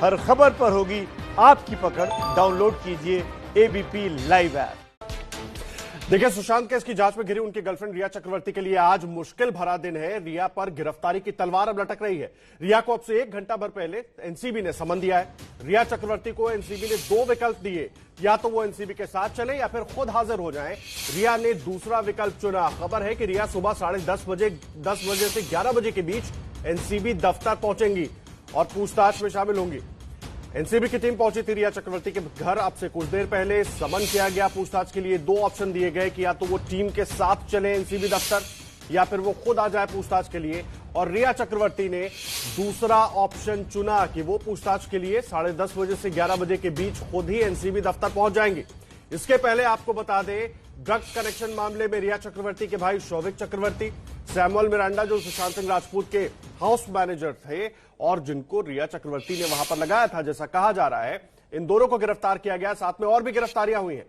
हर खबर पर होगी आपकी पकड़। डाउनलोड कीजिए एबीपी लाइव ऐप। देखिए, सुशांत केस की जांच में घिरी उनकी गर्लफ्रेंड रिया चक्रवर्ती के लिए आज मुश्किल भरा दिन है। रिया पर गिरफ्तारी की तलवार अब लटक रही है। रिया को अब से 1 घंटा भर पहले एनसीबी ने समन दिया है। रिया चक्रवर्ती को एनसीबी ने 2 विकल्प दिए, या तो वो एनसीबी के साथ चले या फिर खुद हाजिर हो जाएं। रिया ने दूसरा विकल्प चुना। खबर है कि रिया सुबह 10:30 बजे से 11 बजे के बीच एनसीबी दफ्तर पहुंचेंगी और पूछताछ में शामिल होंगी। एनसीबी की टीम पहुंची थी रिया चक्रवर्ती के घर। अब से कुछ देर पहले समन किया गया पूछताछ के लिए। 2 ऑप्शन दिए गए कि या तो वो टीम के साथ चले एनसीबी दफ्तर या फिर वो खुद आ जाए पूछताछ के लिए। और रिया चक्रवर्ती ने दूसरा ऑप्शन चुना कि वो पूछताछ के लिए 10:30 बजे से 11 बजे के बीच खुद ही एनसीबी दफ्तर पहुंच जाएंगी। इसके पहले आपको बता दें, ड्रग्स कनेक्शन मामले में रिया चक्रवर्ती के भाई शौविक चक्रवर्ती, सैमुअल मिरांडा जो सुशांत सिंह राजपूत के हाउस मैनेजर थे और जिनको रिया चक्रवर्ती ने वहां पर लगाया था, जैसा कहा जा रहा है, इन दोनों को गिरफ्तार किया गया। साथ में और भी गिरफ्तारियां हुई हैं।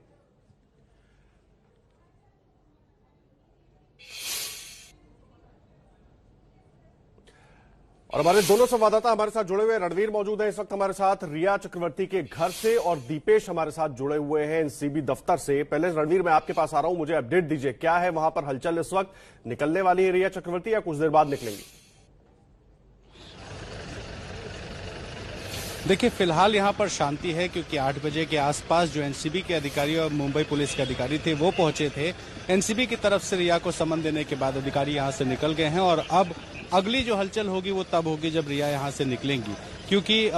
और हमारे दोनों संवाददाता हमारे साथ जुड़े हुए रणवीर मौजूद हैं इस वक्त हमारे साथ रिया चक्रवर्ती के घर से, और दीपेश हमारे साथ जुड़े हुए हैं एनसीबी दफ्तर से। पहले रणवीर, मैं आपके पास आ रहा हूं, मुझे अपडेट दीजिए, क्या है वहां पर हलचल इस वक्त? निकलने वाली है रिया चक्रवर्ती या कुछ देर बाद निकलेंगी? देखिए, फिलहाल यहाँ पर शांति है क्योंकि 8 बजे के आसपास जो एनसीबी के अधिकारी और मुंबई पुलिस के अधिकारी थे वो पहुंचे थे। एनसीबी की तरफ से रिया को समन देने के बाद अधिकारी यहाँ से निकल गए हैं और अब अगली जो हलचल होगी वो तब होगी जब रिया यहाँ से निकलेंगी, क्योंकि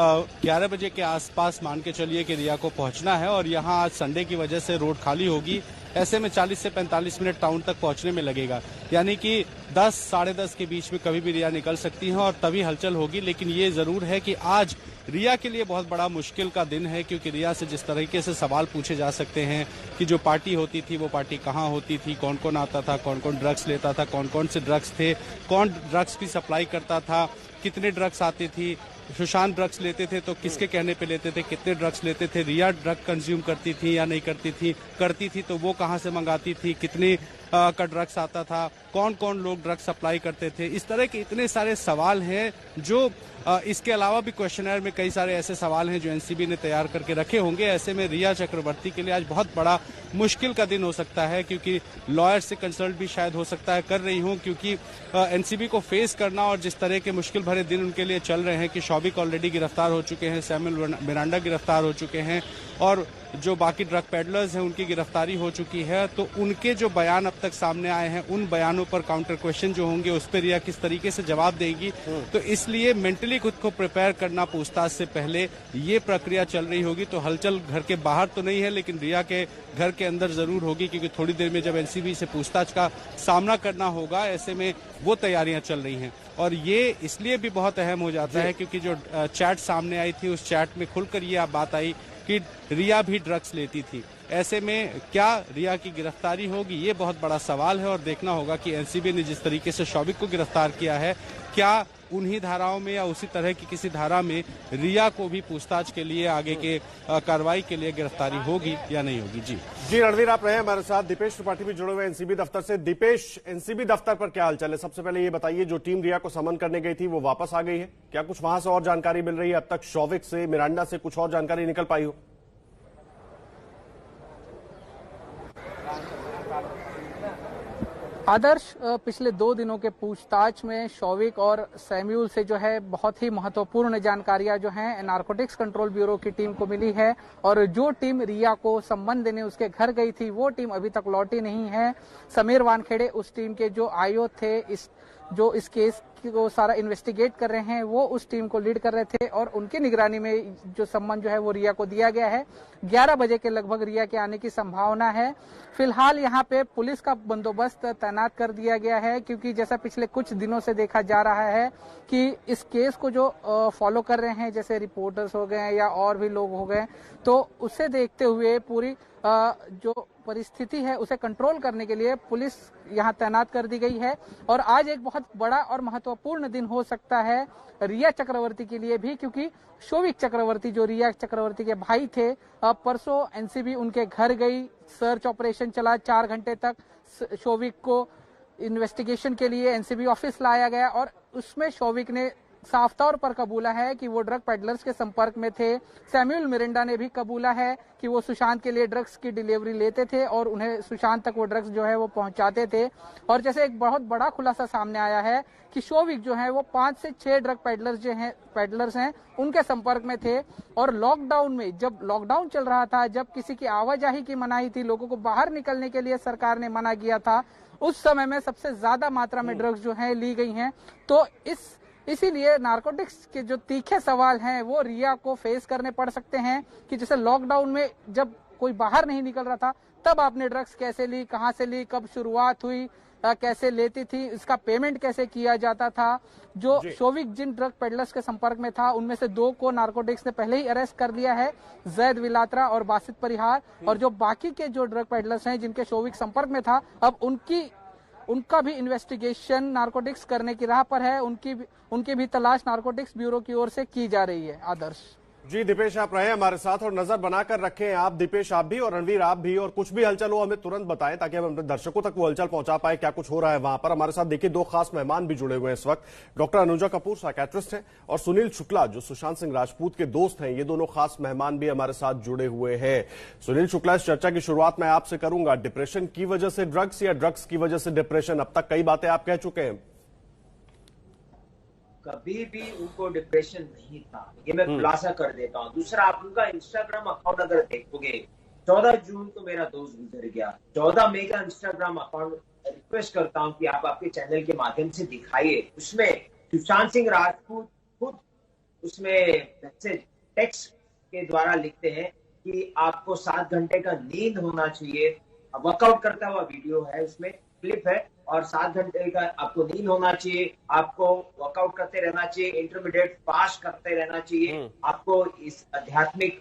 11 बजे के आसपास मान के चलिए कि रिया को पहुंचना है और यहाँ आज संडे की वजह से रोड खाली होगी। ऐसे में 40 से 45 मिनट टाउन तक पहुंचने में लगेगा, यानी कि 10 साढ़े 10 के बीच में कभी भी रिया निकल सकती है और तभी हलचल होगी। लेकिन ये जरूर है कि आज रिया के लिए बहुत बड़ा मुश्किल का दिन है, क्योंकि रिया से जिस तरीके से सवाल पूछे जा सकते हैं कि जो पार्टी होती थी वो पार्टी कहाँ होती थी, कौन कौन आता था, कौन कौन ड्रग्स लेता था, कौन कौन से ड्रग्स थे, कौन ड्रग्स की सप्लाई करता था, कितने ड्रग्स आती थी, सुशांत ड्रग्स लेते थे तो किसके कहने पे लेते थे, कितने ड्रग्स लेते थे, रिया ड्रग कंज्यूम करती थी या नहीं करती थी तो वो कहाँ से मंगाती थी, कितने का ड्रग्स आता था, कौन कौन लोग ड्रग्स सप्लाई करते थे। इस तरह के इतने सारे सवाल हैं जो इसके अलावा भी क्वेश्चनर में कई सारे ऐसे सवाल हैं जो एनसीबी ने तैयार करके रखे होंगे। ऐसे में रिया चक्रवर्ती के लिए आज बहुत बड़ा मुश्किल का दिन हो सकता है, क्योंकि लॉयर से कंसल्ट भी शायद हो सकता है कर रही हूं, क्योंकि एनसीबी को फेस करना और जिस तरह के मुश्किल भरे दिन उनके लिए चल रहे हैं कि शौविक ऑलरेडी गिरफ्तार हो चुके हैं, सैमुअल मिरांडा गिरफ्तार हो चुके हैं और जो बाकी ड्रग पेडलर्स हैं उनकी गिरफ्तारी हो चुकी है। तो उनके जो बयान अब तक सामने आए हैं उन बयानों पर काउंटर क्वेश्चन जो होंगे उस पर रिया किस तरीके से जवाब देगी, तो इसलिए मेंटली खुद को प्रिपेयर करना पूछताछ से पहले ये प्रक्रिया चल रही होगी। तो हलचल घर के बाहर तो नहीं है, लेकिन रिया के घर के अंदर जरूर होगी, क्योंकि थोड़ी देर में जब एनसीबी से पूछताछ का सामना करना होगा, ऐसे में वो तैयारियां चल रही हैं। और ये इसलिए भी बहुत अहम हो जाता है क्योंकि जो चैट सामने आई थी उस चैट में खुलकर ये बात आई कि रिया भी ड्रग्स लेती थी। ऐसे में क्या रिया की गिरफ्तारी होगी, ये बहुत बड़ा सवाल है और देखना होगा कि एनसीबी ने जिस तरीके से शौविक को गिरफ्तार किया है, क्या उन्हीं धाराओं में या उसी तरह की किसी धारा में रिया को भी पूछताछ के लिए आगे के कार्रवाई के लिए गिरफ्तारी होगी या नहीं होगी। जी रणवीर, आप रहे हमारे साथ। दीपेश त्रिपाठी भी जुड़े हुए एनसीबी दफ्तर से। दीपेश, एनसीबी दफ्तर पर क्या हालचाल है? सबसे पहले ये बताइए, जो टीम रिया को समन करने गई थी वो वापस आ गई है? क्या कुछ वहां से और जानकारी मिल रही है? अब तक शौविक से, मिरांडा से कुछ और जानकारी निकल पाई हो? आदर्श, पिछले 2 दिनों के पूछताछ में शौविक और सैम्यूल से जो है बहुत ही महत्वपूर्ण जानकारियां जो हैं नारकोटिक्स कंट्रोल ब्यूरो की टीम को मिली है। और जो टीम रिया को सम्मन देने उसके घर गई थी वो टीम अभी तक लौटी नहीं है। समीर वानखेड़े उस टीम के जो आईओ थे, जो इस केस को सारा इन्वेस्टिगेट कर रहे हैं, वो उस टीम को लीड कर रहे थे और उनकी निगरानी में जो सम्मन जो है वो रिया को दिया गया है। 11 बजे के लगभग रिया के आने की संभावना है। फिलहाल यहाँ पे पुलिस का बंदोबस्त तैनात कर दिया गया है, क्योंकि जैसा पिछले कुछ दिनों से देखा जा रहा है कि इस केस को जो फॉलो कर रहे हैं, जैसे रिपोर्टर्स हो गए या और भी लोग हो गए, तो उसे देखते हुए पूरी जो परिस्थिति है उसे कंट्रोल करने के लिए पुलिस यहाँ तैनात कर दी गई है। और आज एक बहुत बड़ा और महत्वपूर्ण दिन हो सकता है रिया चक्रवर्ती के लिए भी, क्योंकि शौविक चक्रवर्ती जो रिया चक्रवर्ती के भाई थे, परसों एनसीबी उनके घर गई, सर्च ऑपरेशन चला 4 घंटे तक। शौविक को इन्वेस्टिगेशन के लिए एनसीबी ऑफिस लाया गया और उसमें शौविक ने साफ तौर पर कबूला है कि वो ड्रग पेडलर्स के संपर्क में थे। सैमुअल मिरांडा ने भी कबूला है कि वो सुशांत के लिए ड्रग्स की डिलीवरी लेते थे और उन्हें सुशांत तक वो ड्रग्स जो है वो पहुंचाते थे। और जैसे एक बहुत बड़ा खुलासा सामने आया है कि शोविक जो है वो 5 से 6 ड्रग पेडलर्स हैं उनके संपर्क में थे। और लॉकडाउन में, जब लॉकडाउन चल रहा था, जब किसी की आवाजाही की मनाही थी, लोगों को बाहर निकलने के लिए सरकार ने मना किया था, उस समय में सबसे ज्यादा मात्रा में ड्रग्स जो है ली गई हैं। तो इसीलिए नारकोटिक्स के जो तीखे सवाल हैं वो रिया को फेस करने पड़ सकते हैं कि जैसे लॉकडाउन में जब कोई बाहर नहीं निकल रहा था तब आपने ड्रग्स कैसे ली, कहां से ली, कब शुरुआत हुई, कैसे लेती थी, इसका पेमेंट कैसे किया जाता था। जो शोविक जिन ड्रग पेडलर्स के संपर्क में था उनमें से 2 को नारकोटिक्स ने पहले ही अरेस्ट कर लिया है, जैद विलात्रा और बासित परिहार। और जो बाकी के जो ड्रग पेडलर्स हैं जिनके शोविक संपर्क में था, अब उनका भी इन्वेस्टिगेशन नारकोटिक्स करने की राह पर है। उनकी भी तलाश नारकोटिक्स ब्यूरो की ओर से की जा रही है। आदर्श जी, दीपेश आप रहे हमारे साथ और नजर बनाकर रखें आप, दीपेश आप भी और रणवीर आप भी, और कुछ भी हलचल हो हमें तुरंत बताएं ताकि हम अपने दर्शकों तक वो हलचल पहुंचा पाए, क्या कुछ हो रहा है वहां पर। हमारे साथ देखिए 2 खास मेहमान भी जुड़े हुए हैं इस वक्त। डॉक्टर अनुजा कपूर साइकियाट्रिस्ट हैं और सुनील शुक्ला जो सुशांत सिंह राजपूत के दोस्त हैं, ये दोनों खास मेहमान भी हमारे साथ जुड़े हुए हैं। सुनील शुक्ला, इस चर्चा की शुरुआत मैं आपसे करूंगा। डिप्रेशन की वजह से ड्रग्स या ड्रग्स की वजह से डिप्रेशन? अब तक कई बातें आप कह चुके हैं। कभी भी उनको डिप्रेशन नहीं था, ये मैं खुलासा कर देता हूँ। दूसरा, आप उनका इंस्टाग्राम अकाउंट अगर देखोगे, 14 जून को मेरा दोस्त गुजर गया, 14 मई का इंस्टाग्राम अकाउंट रिक्वेस्ट करता हूँ कि आप आपके चैनल के माध्यम से दिखाइए। उसमें सुशांत सिंह राजपूत खुद उसमें मैसेज टेक्स्ट के द्वारा लिखते हैं कि आपको 7 घंटे का नींद होना चाहिए। वर्कआउट करता हुआ वीडियो है, उसमें क्लिप है, और 7 घंटे का आपको नींद होना चाहिए, आपको वर्कआउट करते रहना चाहिए, इंटरमीडिएट फास्ट करते रहना चाहिए, आपको इस आध्यात्मिक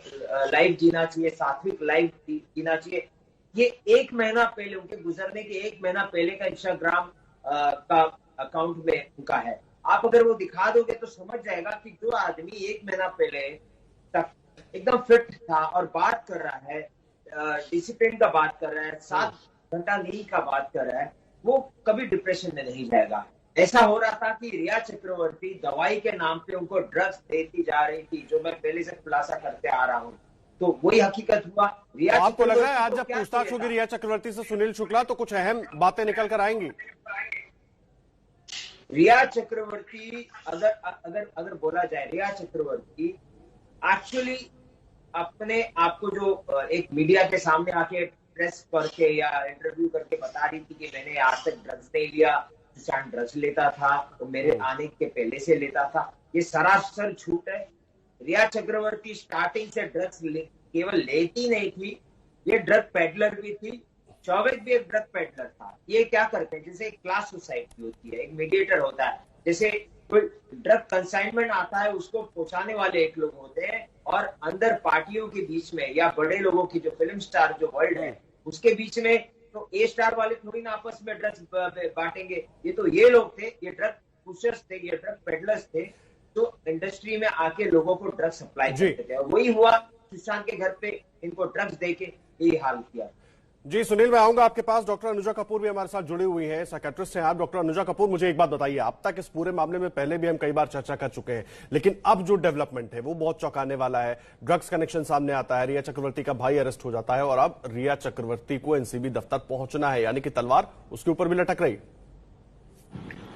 लाइफ जीना चाहिए, सात्विक लाइफ जीना चाहिए। ये 1 महीना पहले, उनके गुजरने के 1 महीना पहले का इंस्टाग्राम का अकाउंट में उनका है। आप अगर वो दिखा दोगे तो समझ जाएगा कि जो आदमी 1 महीना पहले तक एकदम फिट था और बात कर रहा है, डिसिप्लिन का बात कर रहा है, 7 घंटा नींद का बात कर रहा है, वो कभी डिप्रेशन में नहीं जाएगा। ऐसा हो रहा था कि रिया चक्रवर्ती दवाई के नाम पे उनको ड्रग्स देती जा रही थी, जो मैं पहले से खुलासा करते आ रहा हूँ। तो वही हकीकत हुआ। रिया तो आपको लग रहा है आज जब पूछताछ होगी रिया चक्रवर्ती से सुनील शुक्ला तो कुछ अहम बातें निकल कर आएंगी? रिया चक्रवर्ती अगर बोला जाए, रिया चक्रवर्ती एक्चुअली अपने आप को जो एक मीडिया के सामने आके प्रेस करके या इंटरव्यू करके बता रही थी कि मैंने आज तक ड्रग्स नहीं लिया, सुशांत ड्रग्स लेता था तो मेरे आने के पहले से लेता था, ये सरासर झूठ है। रिया चक्रवर्ती स्टार्टिंग से ड्रग्स केवल लेती नहीं थी, ये ड्रग पेडलर भी थी। शौविक भी एक ड्रग पेडलर था। ये क्या करते हैं, जैसे एक क्लास सोसाइटी होती है, एक मीडिएटर होता है, जैसे कोई ड्रग कंसाइनमेंट आता है उसको पहुंचाने वाले एक लोग होते हैं, और अंदर पार्टियों के बीच में या बड़े लोगों की जो फिल्म स्टार जो वर्ल्ड है उसके बीच में तो ए स्टार वाले थोड़ी ना आपस में ड्रग्स बांटेंगे। ये तो ये लोग थे, ये ड्रग पुशर्स थे, ये ड्रग पेडलर्स थे, तो इंडस्ट्री में आके लोगों को ड्रग्स सप्लाई करते थे। वही हुआ सुशांत के घर पे, इनको ड्रग्स देके यही हाल किया। जी सुनील, मैं आऊंगा आपके पास। डॉक्टर अनुजा कपूर भी हमारे साथ जुड़ी हुई हैं, साइकियाट्रिस्ट हैं आप। डॉक्टर अनुजा कपूर, मुझे एक बात बताइए, अब तक इस पूरे मामले में पहले भी हम कई बार चर्चा कर चुके हैं, लेकिन अब जो डेवलपमेंट है वो बहुत चौंकाने वाला है। ड्रग्स कनेक्शन सामने आता है, रिया चक्रवर्ती का भाई अरेस्ट हो जाता है और अब रिया चक्रवर्ती को एनसीबी दफ्तर पहुंचना है, यानी कि तलवार उसके ऊपर भी लटक रही।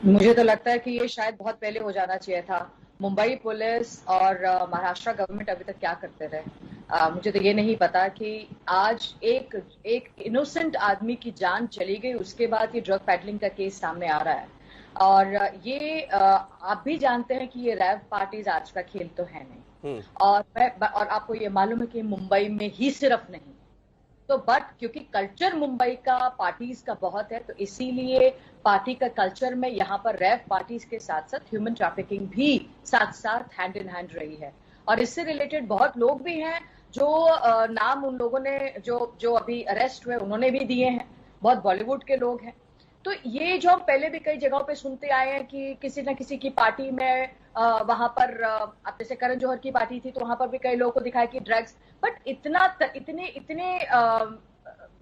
मुझे तो लगता है कि ये शायद बहुत पहले हो जाना चाहिए था। मुंबई पुलिस और महाराष्ट्र गवर्नमेंट अभी तक क्या करते रहे, मुझे तो ये नहीं पता कि आज एक इनोसेंट आदमी की जान चली गई, उसके बाद ये ड्रग पैडलिंग का केस सामने आ रहा है। और ये आप भी जानते हैं कि ये रैव पार्टीज आज का खेल तो है नहीं, और आपको ये मालूम है कि मुंबई में ही सिर्फ नहीं तो बट क्योंकि कल्चर मुंबई का पार्टीज का बहुत है, तो इसीलिए पार्टी का कल्चर में यहाँ पर रैव पार्टीज के साथ साथ ह्यूमन ट्रैफिकिंग भी साथ साथ हैंड इन हैंड रही है। और इससे रिलेटेड बहुत लोग भी हैं जो नाम उन लोगों ने जो अभी अरेस्ट हुए उन्होंने भी दिए हैं, बहुत बॉलीवुड के लोग हैं। तो ये जो हम पहले भी कई जगहों पे सुनते आए हैं कि किसी न किसी की पार्टी में वहां पर अब जैसे करण जौहर की पार्टी थी तो वहां पर भी कई लोगों को दिखाया कि ड्रग्स, बट इतने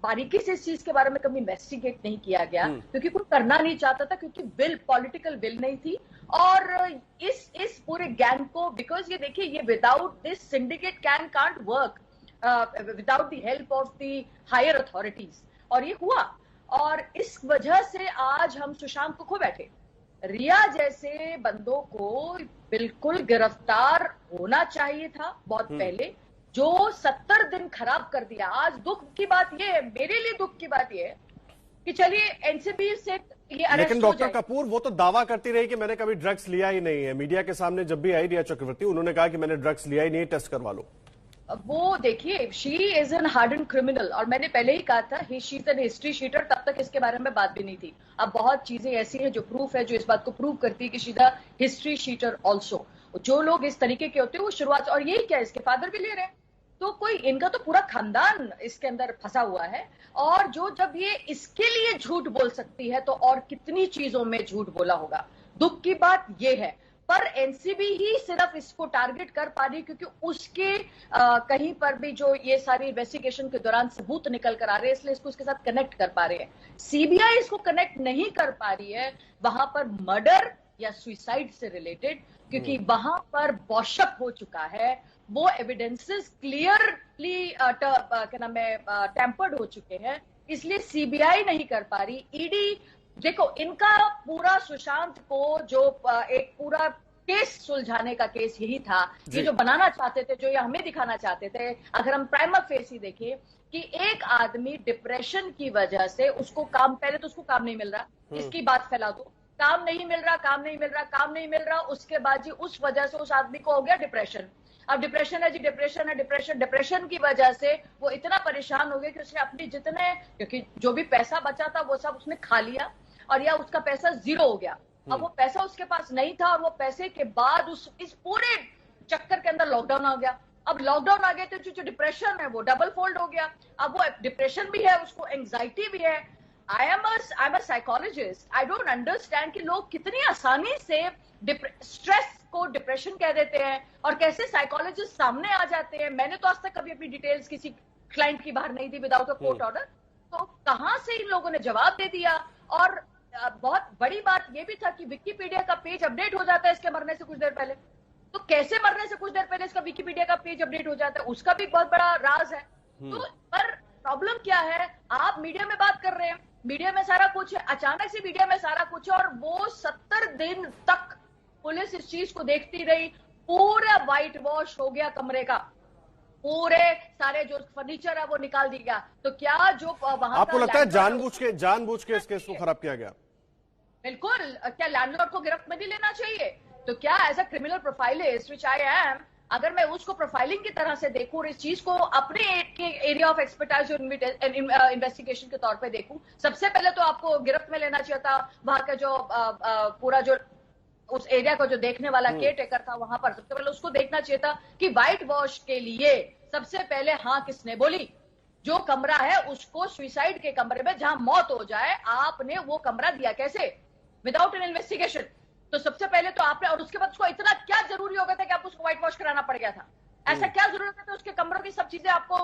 बारीकी से इस चीज के बारे में कभी इन्वेस्टिगेट नहीं किया गया, क्योंकि कोई करना नहीं चाहता था, क्योंकि पॉलिटिकल विल नहीं थी और इस पूरे गैंग को, बिकॉज ये देखिए, ये without this syndicate can't work without the help of the higher authorities, और ये हुआ, और इस वजह से आज हम सुशांत को खो बैठे। रिया जैसे बंदों को बिल्कुल गिरफ्तार होना चाहिए था बहुत पहले, जो 70 दिन खराब कर दिया। आज दुख की बात ये है, मेरे लिए दुख की बात ये है कि चलिए एनसीबी से ये अरेस्ट, लेकिन डॉक्टर कपूर वो तो दावा करती रही कि मैंने कभी ड्रग्स लिया ही नहीं है। मीडिया के सामने जब भी आई रिया चक्रवर्ती, उन्होंने कहा कि मैंने ड्रग्स लिया ही नहीं, टेस्ट करवा लो। वो देखिए, she is an harden criminal, और मैंने पहले ही कहा था she is an history sheeter, तब तक इसके बारे में बात भी नहीं थी। अब बहुत चीजें ऐसी हैं जो प्रूफ है, जो इस बात को प्रूव करती है कि she is a history sheeter also. जो लोग इस तरीके के होते हैं वो शुरुआत, और यही क्या, इसके फादर भी ले रहे हैं, तो कोई इनका तो पूरा खानदान इसके अंदर फंसा हुआ है। और जो जब ये इसके लिए झूठ बोल सकती है तो और कितनी चीजों में झूठ बोला होगा। दुख की बात ये है, पर एनसीबी ही सिर्फ इसको टारगेट कर पा रही, क्योंकि उसके कहीं पर भी जो ये सारी इन्वेस्टिगेशन के दौरान सबूत निकल कर आ रहे हैं, इसलिए इसको उसके साथ कनेक्ट कर पा रहे हैं। सीबीआई इसको कनेक्ट नहीं कर पा रही है वहां पर मर्डर या सुसाइड से रिलेटेड, क्योंकि वहां पर वॉशअप हो चुका है, वो एविडेंसेस क्लियरली क्या नाम है टेम्पर्ड हो चुके हैं, इसलिए सीबीआई नहीं कर पा रही। ईडी देखो, इनका पूरा सुशांत को जो एक पूरा केस सुलझाने का केस यही था, ये जो बनाना चाहते थे, जो ये हमें दिखाना चाहते थे। अगर हम प्राइमा फेसी देखें कि एक आदमी डिप्रेशन की वजह से उसको काम, पहले तो उसको काम नहीं मिल रहा, इसकी बात फैला दो, काम नहीं मिल रहा, काम नहीं मिल रहा, काम नहीं मिल रहा, उसके बाद जी उस वजह से उस आदमी को हो गया डिप्रेशन। अब डिप्रेशन है जी, डिप्रेशन है, डिप्रेशन की वजह से वो इतना परेशान हो गया कि उसने अपनी जितने, क्योंकि जो भी पैसा बचा था वो सब उसने खा लिया, और या उसका पैसा जीरो हो गया। अब वो पैसा उसके पास नहीं था, और वो पैसे के बाद इस पूरे चक्कर के अंदर लॉकडाउन आ गया। अब लॉकडाउन आ गया तो जो डिप्रेशन है वो डबल फोल्ड हो गया। अब वो डिप्रेशन भी है, उसको एंग्जाइटी भी है। I am a psychologist, I don't understand कि लोग कितनी आसानी से स्ट्रेस को डिप्रेशन कह देते हैं, और कैसे साइकोलॉजिस्ट सामने आ जाते हैं। मैंने तो आज तक कभी अपनी डिटेल्स किसी क्लाइंट की बाहर नहीं दी विदाउट अ कोर्ट ऑर्डर, तो कहां से इन लोगों ने जवाब दे दिया। और बहुत बड़ी बात यह भी था कि विकिपीडिया का पेज अपडेट हो जाता है इसके मरने से कुछ देर पहले, तो कैसे मरने से कुछ देर पहले इसका विकिपीडिया का पेज अपडेट हो जाता है, उसका भी बहुत बड़ा राज है। तो पर प्रॉब्लम क्या है, आप मीडिया में बात कर रहे हैं, मीडिया में सारा कुछ है, अचानक से मीडिया में सारा कुछ है, और वो 70 दिन तक पुलिस इस चीज को देखती रही। पूरा व्हाइट वॉश हो गया कमरे का, पूरे सारे जो फर्नीचर है वो निकाल दिया गया। तो क्या जो वहां आपको लगता है जानबूझ के इस केस को खराब किया गया? बिल्कुल। क्या लैंडलॉर्ड को गिरफ्त में नहीं लेना चाहिए? तो क्या as a criminal profilist which I am, अगर मैं उसको प्रोफाइलिंग की तरह से देखूं और इस चीज को अपने एरिया ऑफ एक्सपर्टाइज इन्वेस्टिगेशन के तौर पे देखूं, सबसे पहले तो आपको गिरफ्त में लेना चाहिए था वहां का जो पूरा जो उस एरिया को जो देखने वाला केयर टेकर था, वहां पर सबसे पहले उसको देखना चाहिए था कि व्हाइट वॉश के लिए सबसे पहले हाँ किसने बोली। जो कमरा है उसको सुसाइड के कमरे में जहां मौत हो जाए, आपने वो कमरा दिया कैसे विदाउट एन इन्वेस्टिगेशन? तो सबसे पहले तो आपने, और उसके बाद उसको इतना क्या जरूरी हो गया था कि आपको उसको व्हाइट वॉश कराना पड़ गया था? ऐसा क्या जरूरत है? उसके कमरों की सब चीजें आपको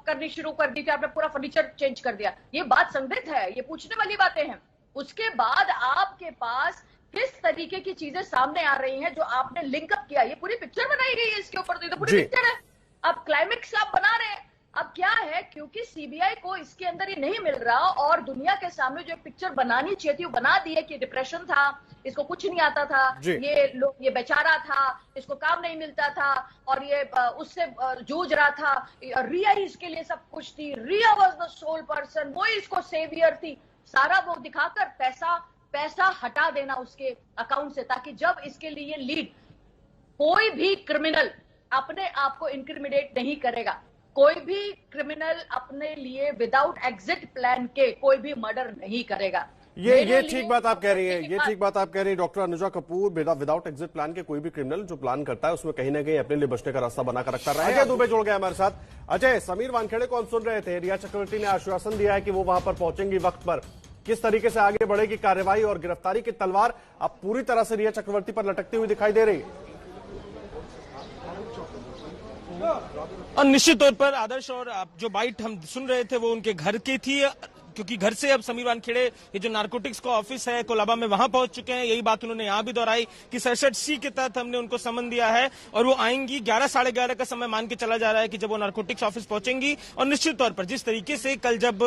करनी शुरू कर दी थी, आपने पूरा फर्नीचर चेंज कर दिया। ये बात संदिग्ध है, ये पूछने वाली बातें हैं। उसके बाद आपके पास किस तरीके की चीजें सामने आ रही हैं जो आपने लिंकअप किया, ये पूरी पिक्चर बनाई गई है इसके ऊपर, तो ये तो पूरी पिक्चर है। अब क्लाइमेक्स आप बना रहे हैं। अब क्या है, क्योंकि सीबीआई को इसके अंदर ये नहीं मिल रहा, और दुनिया के सामने जो पिक्चर बनानी चाहिए थी वो बना दी है कि डिप्रेशन था, इसको कुछ नहीं आता था, ये बेचारा था, इसको काम नहीं मिलता था, और ये उससे जूझ रहा था। रिया ही इसके लिए सब कुछ थी, रिया वॉज द सोल पर्सन, वो इसको सेवियर थी। सारा वो दिखाकर पैसा हटा देना उसके अकाउंट से, ताकि जब इसके लिए लीड, कोई भी क्रिमिनल अपने आप को इंक्रिमिनेट नहीं करेगा, कोई भी क्रिमिनल अपने लिए विदाउट एग्जिट प्लान के कोई भी मर्डर नहीं करेगा। ये ठीक बात आप कह रही हैं, ये ठीक बात आप कह रही हैं doctor Anuja Kapoor. Without exit plan के कोई भी क्रिमिनल जो प्लान करता है उसमें कहीं ना कहीं अपने लिए बचने का रास्ता बनाकर रखता है। अजय दुबे जुड़ गए हमारे साथ। अजय, समीर वानखेड़े को हम सुन रहे थे, रिया चक्रवर्ती ने आश्वासन दिया है कि वो वहां पर पहुंचेंगी वक्त पर। किस तरीके से आगे बढ़ेगी कार्रवाई, और गिरफ्तारी की तलवार अब पूरी तरह से रिया चक्रवर्ती पर लटकती हुई दिखाई दे रही है? निश्चित तौर पर आदर्श, और जो बाइट हम सुन रहे थे वो उनके घर की थी। क्योंकि घर से अब समीर वानखेड़े ये जो नारकोटिक्स का ऑफिस है कोलाबा में वहां पहुंच चुके हैं। यही बात उन्होंने यहां भी दोहराई कि 67C के तहत हमने उनको समन दिया है और वो आएंगी 11 साढ़े 11 का समय मान के चला जा रहा है कि जब वो नारकोटिक्स ऑफिस पहुंचेंगी। और निश्चित तौर पर जिस तरीके से कल जब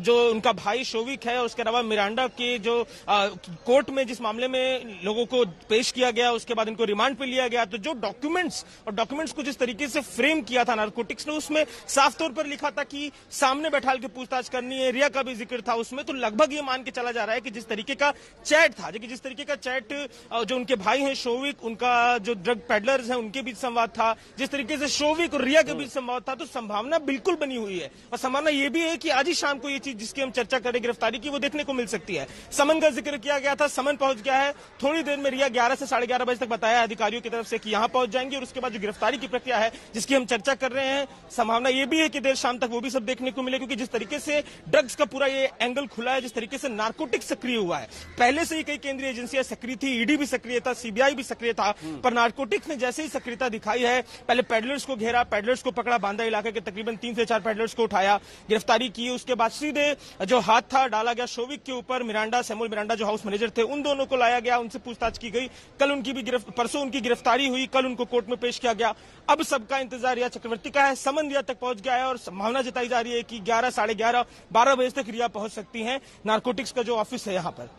जो उनका भाई शोविक है, उसके अलावा मिरांडा के जो कोर्ट में जिस मामले में लोगों को पेश किया गया, उसके बाद इनको रिमांड पे लिया गया, तो जो डॉक्यूमेंट्स को जिस तरीके से फ्रेम किया था नारकोटिक्स ने, उसमें साफ तौर पर लिखा था कि सामने बैठाल के पूछताछ करनी है। रिया का भी जिक्र था उसमें। तो लगभग ये मान के चला जा रहा है कि जिस तरीके का चैट था, जिस तरीके का चैट जो उनके भाई हैं शोविक, उनका जो ड्रग पेडलर्स हैं उनके बीच संवाद था, जिस तरीके से शोविक और रिया के बीच संवाद था, तो संभावना बिल्कुल बनी हुई है। और संभावना ये भी है कि आज ही शाम को ये चीज जिसकी हम चर्चा करें गिरफ्तारी की, वो देखने को मिल सकती है। समन का जिक्र किया गया था, समन पहुंच गया है। थोड़ी देर में रिया 11 से साढ़े 11 बजे तक बताया अधिकारियों की तरफ से कि यहां पहुंच जाएंगे और उसके बाद जो गिरफ्तारी की प्रक्रिया है जिसकी हम चर्चा कर रहे हैं, संभावना ये भी है कि देर शाम तक वो भी सब देखने को मिले। क्योंकि जिस तरीके से ड्रग्स का पूरा ये एंगल खुला है, जिस तरीके से नारकोटिक्स सक्रिय हुआ है, पहले से ही कई केंद्रीय एजेंसियां सक्रिय थी, ईडी भी सक्रिय था, सीबीआई भी सक्रिय था, पर नारकोटिक्स ने जैसे ही सक्रियता दिखाई है, पहले पेडलर्स को घेरा, पेडलर्स को पकड़ा, बांदा इलाके के तकरीबन 3 से 4 पेडलर्स को उठाया, गिरफ्तारी की। उसके बाद सीधे जो हाथ था डाला गया शोविक के ऊपर, सैमुअल मिरांडा जो हाउस मैनेजर थे, उन दोनों को लाया गया, उनसे पूछताछ की गई। कल उनकी भी परसों उनकी गिरफ्तारी हुई, कल उनको कोर्ट में पेश किया गया। अब सबका इंतजार रिया चक्रवर्ती का है। समन रिया तक पहुंच गया है और संभावना जताई जा रही है कि 11 साढ़े 11 12 बजे तक रिया पहुंच सकती हैं नारकोटिक्स का जो ऑफिस है यहां पर।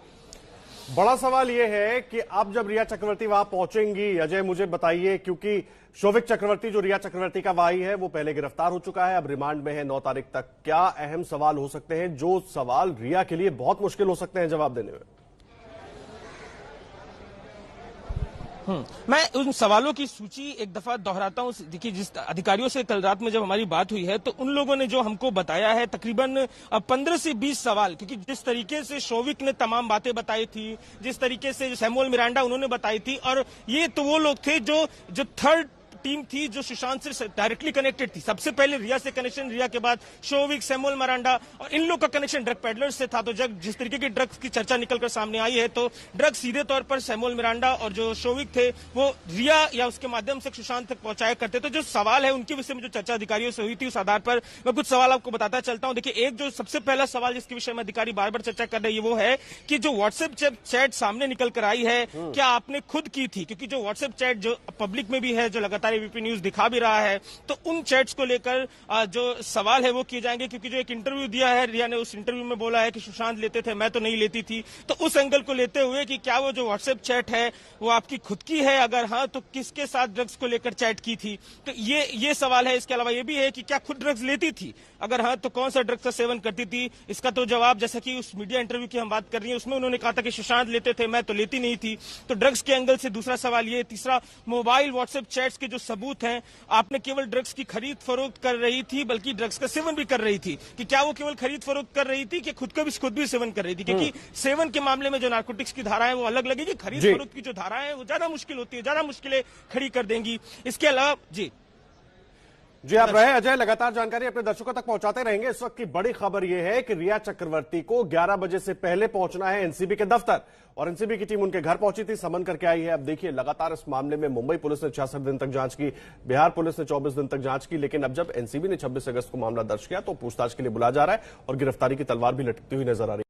बड़ा सवाल यह है कि अब जब रिया चक्रवर्ती वहां पहुंचेंगी, अजय मुझे बताइए, क्योंकि शोविक चक्रवर्ती जो रिया चक्रवर्ती का भाई है वो पहले गिरफ्तार हो चुका है, अब रिमांड में है 9 तारीख तक। क्या अहम सवाल हो सकते हैं जो सवाल रिया के लिए बहुत मुश्किल हो सकते हैं जवाब देने में? मैं उन सवालों की सूची एक दफा दोहराता हूं। देखिए, जिस अधिकारियों से कल रात में जब हमारी बात हुई है तो उन लोगों ने जो हमको बताया है तकरीबन 15 से 20 सवाल, क्योंकि जिस तरीके से शोविक ने तमाम बातें बताई थी, जिस तरीके से सैमुअल मिरांडा उन्होंने बताई थी, और ये तो वो लोग थे जो थर्ड टीम थी जो सुशांत से डायरेक्टली कनेक्टेड थी। सबसे पहले रिया से कनेक्शन, रिया के बाद शोविक, सैमुअल मिरांडा, और इन लोग का कनेक्शन ड्रग पेडलर्स से था। तो जिस तरीके की ड्रग्स की चर्चा निकलकर सामने आई है, तो ड्रग्स सीधे तौर पर सैमुअल मिरांडा और जो शोविक थे वो रिया या उसके माध्यम से सुशांत तक पहुंचाया करते। तो जो सवाल है उनके विषय में जो चर्चा अधिकारियों से हुई थी, उस आधार पर मैं कुछ सवाल आपको बताता चलता हूं। देखिए, एक जो सबसे पहला सवाल जिसके विषय में अधिकारी बार बार चर्चा कर रहे हैं वो है कि जो व्हाट्सएप चैट सामने निकल कर आई है, क्या आपने खुद की थी? क्योंकि जो व्हाट्सएप चैट जो पब्लिक में भी है, जो लगातार एबीपी न्यूज दिखा भी रहा है, तो उन चैट्स को लेकर जो सवाल है वो किए जाएंगे। क्योंकि जो एक इंटरव्यू दिया है रिया ने, उस इंटरव्यू में बोला है कि सुशांत लेते थे, मैं तो नहीं लेती थी। तो उस एंगल को लेते हुए कि क्या वो जो व्हाट्सएप चैट है वो आपकी खुद की है, अगर हाँ तो किसके साथ ड्रग्स को लेकर चैट की थी, तो ये सवाल है। इसके अलावा ये भी है कि क्या खुद ड्रग्स लेती थी, अगर हाँ तो कौन सा ड्रग्स का सेवन करती थी? इसका तो जवाब, जैसा कि उस मीडिया इंटरव्यू की हम बात कर रही है उसमें उन्होंने कहा था कि सुशांत लेते थे, मैं तो लेती नहीं थी। तो ड्रग्स के एंगल से दूसरा सवाल ये। तीसरा, मोबाइल व्हाट्सएप चैट्स के जो सबूत हैं, आपने केवल ड्रग्स की खरीद फरोख्त कर रही थी बल्कि ड्रग्स का सेवन भी कर रही थी, कि क्या वो केवल खरीद फरोख्त कर रही थी कि खुद भी सेवन कर रही थी? क्योंकि सेवन के मामले में जो नारकोटिक्स की धारा है वो अलग लगेगी, खरीद फरोख्त की जो धारा है वो ज्यादा मुश्किल होती है, ज्यादा मुश्किलें खड़ी कर देंगी। इसके अलावा जी आप रहे अजय, लगातार जानकारी अपने दर्शकों तक पहुंचाते रहेंगे। इस वक्त की बड़ी खबर यह है कि रिया चक्रवर्ती को 11 बजे से पहले पहुंचना है एनसीबी के दफ्तर, और एनसीबी की टीम उनके घर पहुंची थी, समन करके आई है। अब देखिए, लगातार इस मामले में मुंबई पुलिस ने 66 दिन तक जांच की, बिहार पुलिस ने 24 दिन तक जांच की, लेकिन अब जब एनसीबी ने 26 अगस्त को मामला दर्ज किया तो पूछताछ के लिए बुलाया जा रहा है और गिरफ्तारी की तलवार भी लटकती हुई नजर आ रही है।